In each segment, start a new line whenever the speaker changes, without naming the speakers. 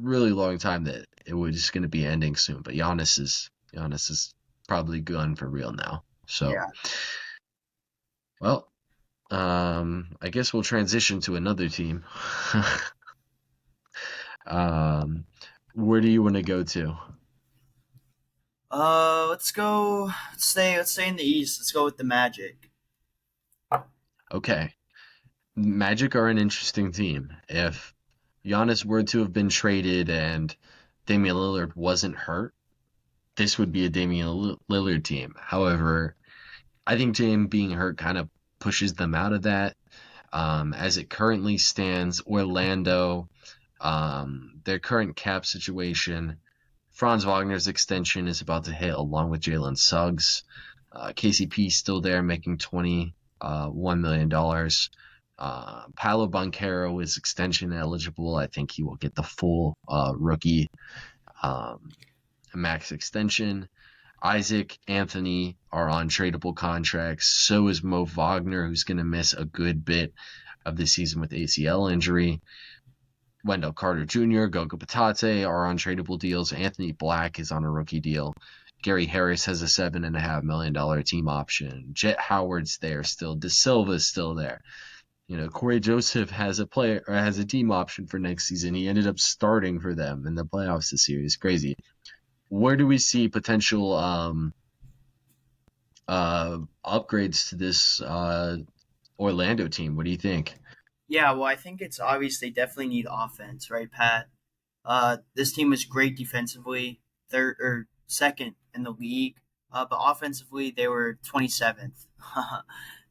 really long time that it was just going to be ending soon. But Giannis is probably gone for real now. So,
Yeah.
well, I guess we'll transition to another team. um, where do you want to go to?
Let's go. Let's stay in the East. Let's go with the Magic.
Okay, Magic are an interesting team. If Giannis were to have been traded and Damian Lillard wasn't hurt, this would be a Damian Lillard team. However, I think Dame being hurt kind of pushes them out of that. As it currently stands, Orlando, their current cap situation, Franz Wagner's extension is about to hit along with Jalen Suggs. KCP still there making $21 million. Paolo Banchero is extension eligible. I think he will get the full rookie um, max extension. Isaac, Anthony are on tradable contracts. So is Mo Wagner, who's going to miss a good bit of the season with ACL injury. Wendell Carter Jr., Goga Batate are on tradable deals. Anthony Black is on a rookie deal. Gary Harris has a $7.5 million team option. Jet Howard's there still. De Silva's still there. Corey Joseph has a team option for next season. He ended up starting for them in the playoffs this year. It's crazy. Where do we see potential upgrades to this Orlando team? What do you think?
Yeah, well, I think it's obvious they definitely need offense, right, Pat? This team is great defensively, third or second in the league, but offensively they were 27th.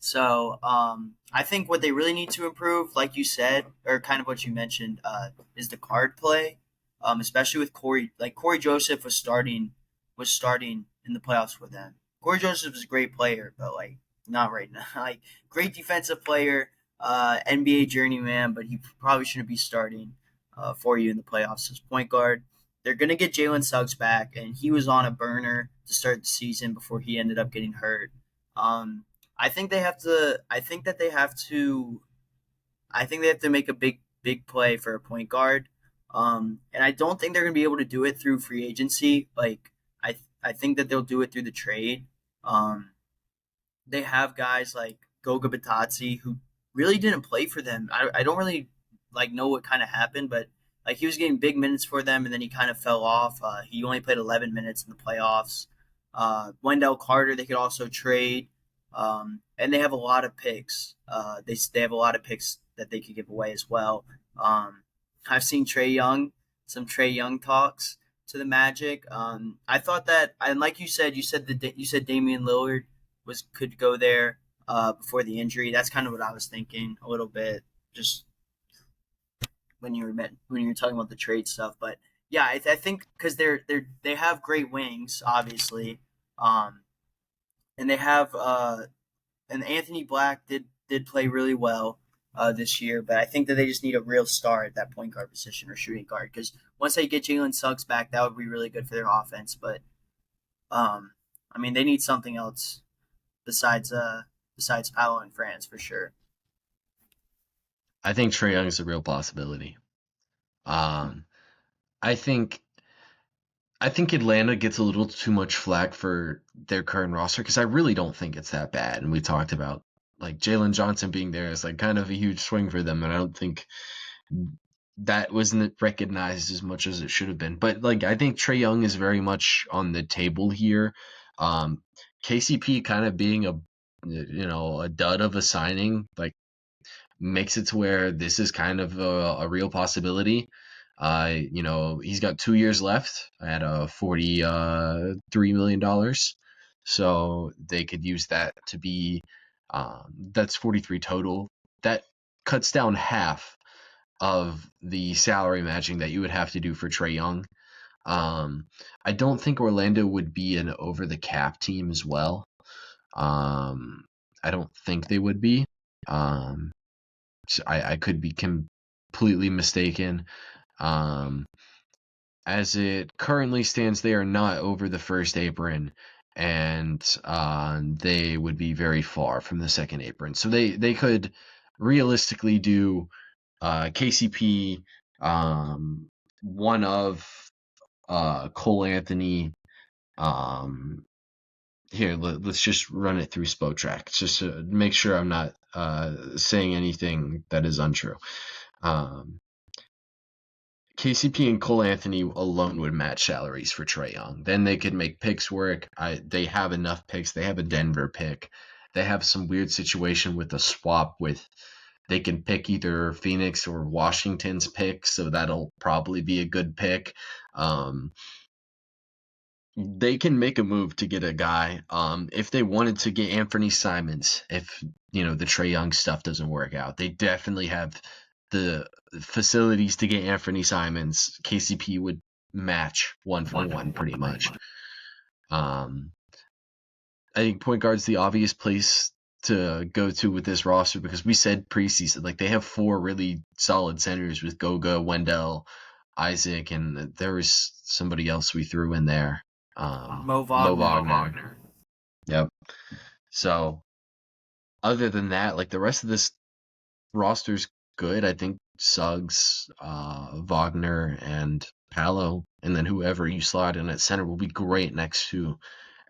So I think what they really need to improve, like you said, or kind of what you mentioned, is the card play, especially with Corey. Like Corey Joseph was starting in the playoffs for them. Corey Joseph is a great player, but like not right now. Like great defensive player, NBA journeyman, but he probably shouldn't be starting for you in the playoffs as point guard. They're going to get Jalen Suggs back, and he was on a burner to start the season before he ended up getting hurt. Um, I think they have to. I think that they have to. I think they have to make a big play for a point guard. And I don't think they're going to be able to do it through free agency. Like I think that they'll do it through the trade. Um, they have guys like Goga Batazzi who really didn't play for them. I don't really like know what kind of happened, but like he was getting big minutes for them, and then he kind of fell off. He only played 11 minutes in the playoffs. Wendell Carter they could also trade, and they have a lot of picks. They have a lot of picks that they could give away as well. I've seen some Trey Young talks to the Magic. I thought that, and like you said Damian Lillard was could go there before the injury. That's kind of what I was thinking a little bit, just when you were talking about the trade stuff. But yeah, I think because they have great wings, obviously, um, and they have and Anthony Black did play really well this year, but I think that they just need a real star at that point guard position or shooting guard because once they get Jalen Suggs back, that would be really good for their offense. But um, I mean, they need something else besides Paolo and France for sure.
I think Trae Young is a real possibility. Um, I think I think Atlanta gets a little too much flack for their current roster because I really don't think it's that bad. And we talked about like Jalen Johnson being there is like kind of a huge swing for them, and I don't think that wasn't recognized as much as it should have been. But like I think Trae Young is very much on the table here. Um, KCP kind of being a dud of a signing like makes it to where this is kind of a real possibility. He's got 2 years left at $43 million, so they could use that to be that's 43 total. That cuts down half of the salary matching that you would have to do for Trae Young. I don't think Orlando would be an over the cap team as well. Um, I don't think they would be. Um, I could be completely mistaken. Um, as it currently stands, they are not over the first apron, and they would be very far from the second apron. So they could realistically do KCP, one of Cole Anthony. Here, let's just run it through Spotrac, just to make sure I'm not saying anything that is untrue. KCP and Cole Anthony alone would match salaries for Trae Young. Then they could make picks work. They have enough picks. They have a Denver pick. They have some weird situation with a swap with. They can pick either Phoenix or Washington's pick, so that'll probably be a good pick. They can make a move to get a guy. If they wanted to get Anthony Simons, if the Trae Young stuff doesn't work out, they definitely have the facilities to get Anthony Simons. KCP would match 1-for-1 pretty much. I think point guard's the obvious place to go to with this roster because we said preseason, like they have 4 really solid centers with Goga, Wendell, Isaac, and there was somebody else we threw in there.
Mo Wagner.
Yep. So other than that, like the rest of this roster's good. I think Suggs, Wagner, and Paolo, and then whoever you slot in at center will be great next to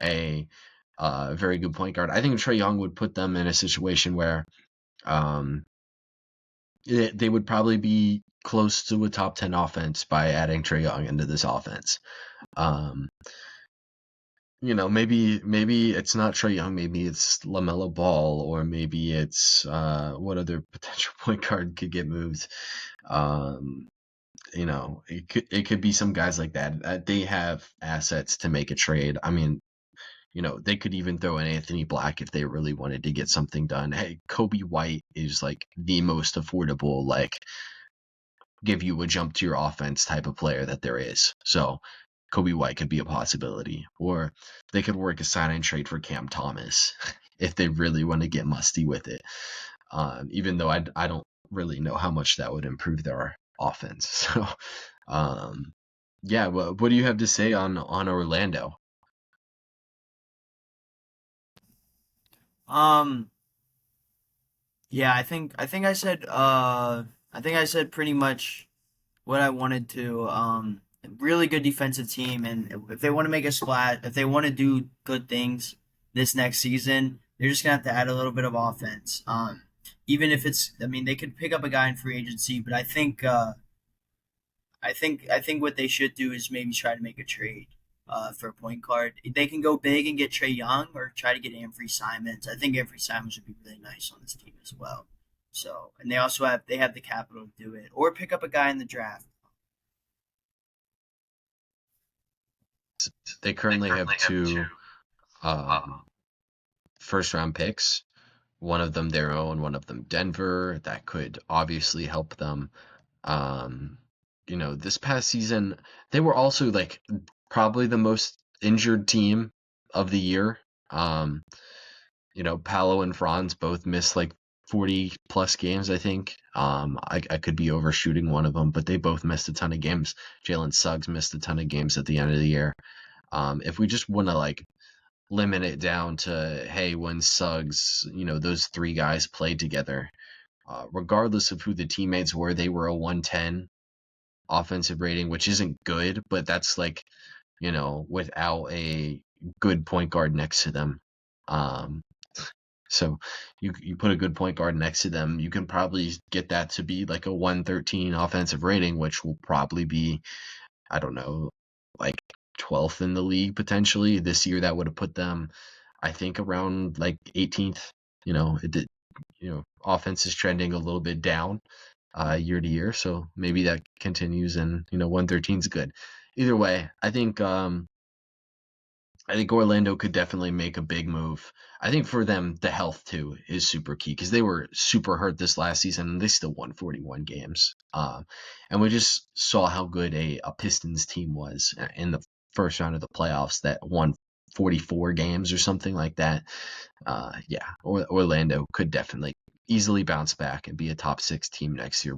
a very good point guard. I think Trae Young would put them in a situation where they would probably be close to a top 10 offense by adding Trae Young into this offense. Maybe it's not Trae Young, maybe it's LaMelo Ball, or maybe it's what other potential point guard could get moved. It could be some guys like that. They have assets to make a trade. I mean, they could even throw in Anthony Black if they really wanted to get something done. Hey, Kobe White is like the most affordable, like give you a jump to your offense type of player that there is. So Kobe White could be a possibility, or they could work a sign and trade for Cam Thomas if they really want to get musty with it. Even though I don't really know how much that would improve their offense. So, what do you have to say on Orlando?
Yeah, I think I said pretty much what I wanted to. Really good defensive team, and if they want to make a splash, if they want to do good things this next season, they're just gonna have to add a little bit of offense. Even if they could pick up a guy in free agency, but I think what they should do is maybe try to make a trade for a point guard. They can go big and get Trae Young, or try to get Anthony Simons. I think Anthony Simons would be really nice on this team as well. So, and they also have the capital to do it, or pick up a guy in the draft.
They currently have 2 first round picks. One of them their own, one of them Denver. That could obviously help them. This past season, they were also like probably the most injured team of the year. Paolo and Franz both missed like 40 plus games, I think. I could be overshooting one of them, but they both missed a ton of games. Jalen Suggs missed a ton of games at the end of the year. If we just want to like limit it down to, hey, when Suggs, those 3 guys played together, regardless of who the teammates were, they were a 110 offensive rating, which isn't good, but that's like, without a good point guard next to them. So you put a good point guard next to them, you can probably get that to be like a 113 offensive rating, which will probably be, I don't know, like 12th in the league potentially. This year that would have put them, I think, around like 18th. Offense is trending a little bit down year to year, so maybe that continues, and 113 is good. Either way, I think Orlando could definitely make a big move. I think for them, the health too is super key because they were super hurt this last season and they still won 41 games. And we just saw how good a Pistons team was in the first round of the playoffs that won 44 games or something like that. Orlando could definitely easily bounce back and be a top 6 team next year